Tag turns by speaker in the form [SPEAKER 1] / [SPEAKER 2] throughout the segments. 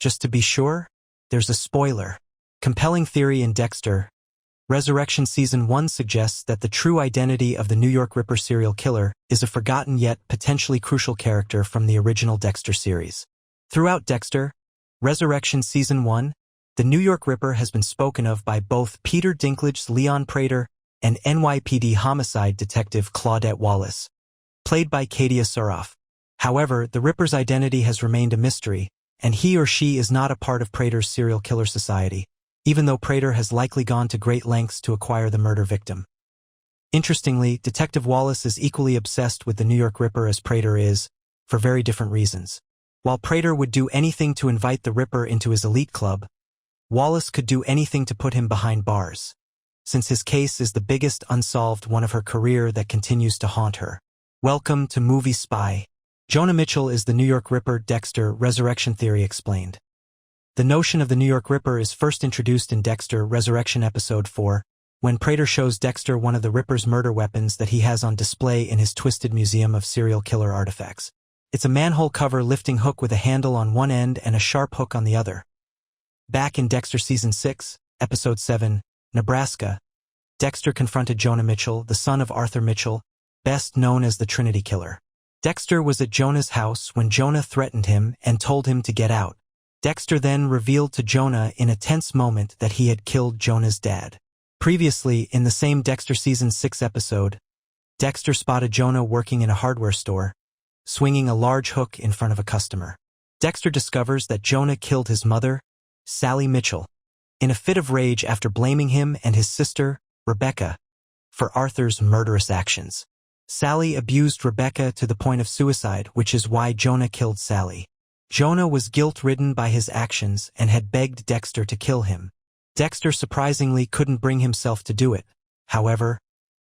[SPEAKER 1] Just to be sure, there's a spoiler. Compelling theory in Dexter. Resurrection Season 1 suggests that the true identity of the New York Ripper serial killer is a forgotten yet potentially crucial character from the original Dexter series. Throughout Dexter, Resurrection Season 1, the New York Ripper has been spoken of by both Peter Dinklage's Leon Prater and NYPD homicide detective Claudette Wallace, played by Kadia Saraf. However, the Ripper's identity has remained a mystery, and he or she is not a part of Prater's serial killer society, even though Prater has likely gone to great lengths to acquire the murder victim. Interestingly, Detective Wallace is equally obsessed with the New York Ripper as Prater is, for very different reasons. While Prater would do anything to invite the Ripper into his elite club, Wallace could do anything to put him behind bars, since his case is the biggest unsolved one of her career that continues to haunt her. Welcome to Movie Spy. Jonah Mitchell is the New York Ripper. Dexter, Resurrection Theory explained. The notion of the New York Ripper is first introduced in Dexter Resurrection Episode 4, when Prater shows Dexter one of the Ripper's murder weapons that he has on display in his twisted museum of serial killer artifacts. It's a manhole cover lifting hook with a handle on one end and a sharp hook on the other. Back in Dexter Season 6, Episode 7, Nebraska, Dexter confronted Jonah Mitchell, the son of Arthur Mitchell, best known as the Trinity Killer. Dexter was at Jonah's house when Jonah threatened him and told him to get out. Dexter then revealed to Jonah in a tense moment that he had killed Jonah's dad. Previously, in the same Dexter Season 6 episode, Dexter spotted Jonah working in a hardware store, swinging a large hook in front of a customer. Dexter discovers that Jonah killed his mother, Sally Mitchell, in a fit of rage after blaming him and his sister, Rebecca, for Arthur's murderous actions. Sally abused Rebecca to the point of suicide, which is why Jonah killed Sally. Jonah was guilt-ridden by his actions and had begged Dexter to kill him. Dexter surprisingly couldn't bring himself to do it. However,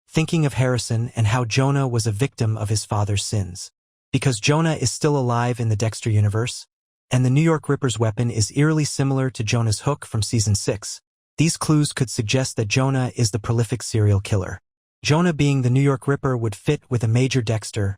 [SPEAKER 1] thinking of Harrison and how Jonah was a victim of his father's sins. Because Jonah is still alive in the Dexter universe, and the New York Ripper's weapon is eerily similar to Jonah's hook from Season 6, these clues could suggest that Jonah is the prolific serial killer. Jonah being the New York Ripper would fit with a major Dexter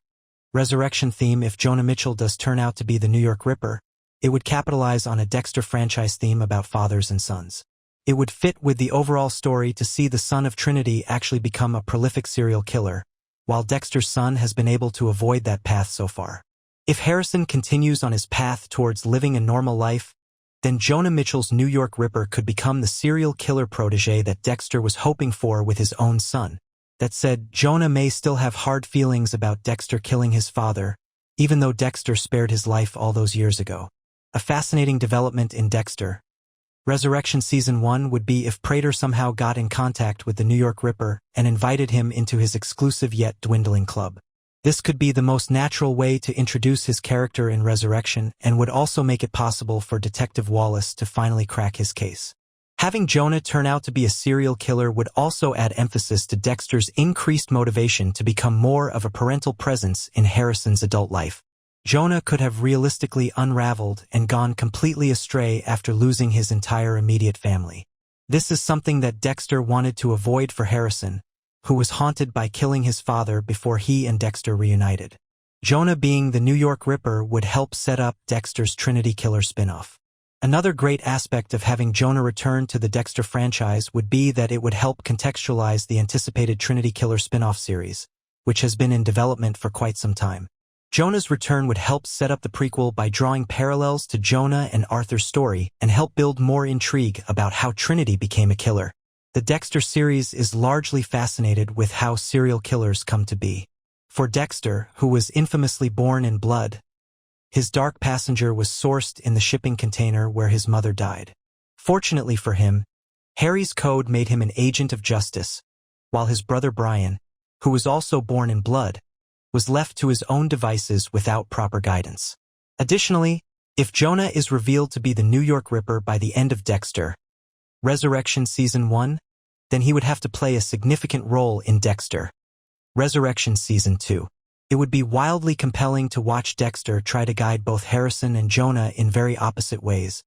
[SPEAKER 1] Resurrection theme. If Jonah Mitchell does turn out to be the New York Ripper, it would capitalize on a Dexter franchise theme about fathers and sons. It would fit with the overall story to see the son of Trinity actually become a prolific serial killer, while Dexter's son has been able to avoid that path so far. If Harrison continues on his path towards living a normal life, then Jonah Mitchell's New York Ripper could become the serial killer protege that Dexter was hoping for with his own son. That said, Jonah may still have hard feelings about Dexter killing his father, even though Dexter spared his life all those years ago. A fascinating development in Dexter Resurrection Season 1 would be if Prater somehow got in contact with the New York Ripper and invited him into his exclusive yet dwindling club. This could be the most natural way to introduce his character in Resurrection and would also make it possible for Detective Wallace to finally crack his case. Having Jonah turn out to be a serial killer would also add emphasis to Dexter's increased motivation to become more of a parental presence in Harrison's adult life. Jonah could have realistically unraveled and gone completely astray after losing his entire immediate family. This is something that Dexter wanted to avoid for Harrison, who was haunted by killing his father before he and Dexter reunited. Jonah being the New York Ripper would help set up Dexter's Trinity Killer spin-off. Another great aspect of having Jonah return to the Dexter franchise would be that it would help contextualize the anticipated Trinity Killer spin-off series, which has been in development for quite some time. Jonah's return would help set up the prequel by drawing parallels to Jonah and Arthur's story and help build more intrigue about how Trinity became a killer. The Dexter series is largely fascinated with how serial killers come to be. For Dexter, who was infamously born in blood, his dark passenger was sourced in the shipping container where his mother died. Fortunately for him, Harry's code made him an agent of justice, while his brother Brian, who was also born in blood, was left to his own devices without proper guidance. Additionally, if Jonah is revealed to be the New York Ripper by the end of Dexter Resurrection Season 1, then he would have to play a significant role in Dexter Resurrection Season 2. It would be wildly compelling to watch Dexter try to guide both Harrison and Jonah in very opposite ways,